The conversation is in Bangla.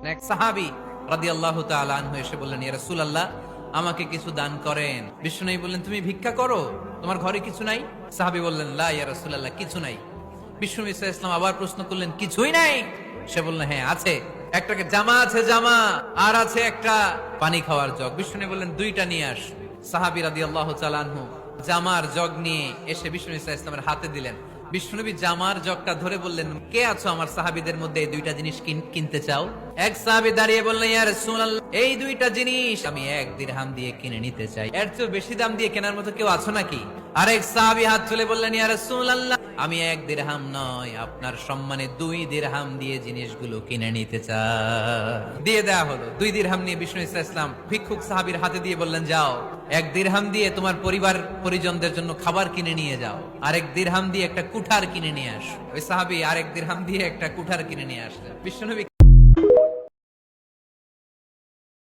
এক সাহাবী রাদিয়াল্লাহু তাআলা আনহু এসে বললেন, ইয়া রাসূলুল্লাহ, আমাকে কিছু দান করেন। বিষ্ণু নবী বললেন, তুমি ভিক্ষা করো, তোমার ঘরে কিছু নাই? সাহাবী বললেন, লা ইয়া রাসূলুল্লাহ, কিছু নাই। বিষ্ণু নবী সাল্লাল্লাহু আলাইহি ওয়াসাল্লাম আবার প্রশ্ন করলেন, কিছুই নাই? সে বলল, হ্যাঁ আছে, একটা জামা আছে, জামা, আর আছে একটা পানি খাওয়ার জগ। বিষ্ণু নবী বললেন, দুইটা নিয়ে আস। সাহাবী রাদিয়াল্লাহু তাআলা আনহু জামার জগ নিয়ে এসে বিষ্ণু নবী সাল্লাল্লাহু আলাইহি ওয়াসাল্লামের হাতে দিলেন। বিষ্ণুনবী জামার জগটা ধরে বললেন, কে আছো আমার সাহাবীদের মধ্যে এই দুইটা জিনিস কিনতে চাও? এক সাহাবী দাঁড়িয়ে বললেন, ইয়া রাসূলুল্লাহ, এই দুইটা জিনিস আমি 1 দিরহাম দিয়ে কিনে নিতে চাই। এর চেয়ে বেশি দাম দিয়ে কেনার মতো কেউ আছো নাকি? আরেক সাহাবী হাত তুলে বললেন, ইয়া রাসূলুল্লাহ, আমি 1 দিরহাম নয়, আপনার সম্মানে 2 দিরহাম দিয়ে জিনিসগুলো কিনে নিতে চাই। দিয়ে দেয়া হলো। 2 দিরহাম নিয়ে বিষ্ণু ইসলাম ভিক্ষুক সাহাবীর হাতে দিয়ে বললেন, যাও 1 দিরহাম দিয়ে তোমার পরিবার পরিজনদের জন্য খাবার কিনে নিয়ে যাও, আর 1 দিরহাম দিয়ে একটা কুঠার কিনে নিয়ে আস। ওই সাহাবী আর 1 দিরহাম দিয়ে একটা কুঠার কিনে নিয়ে আসলেন। বিষ্ণুনবী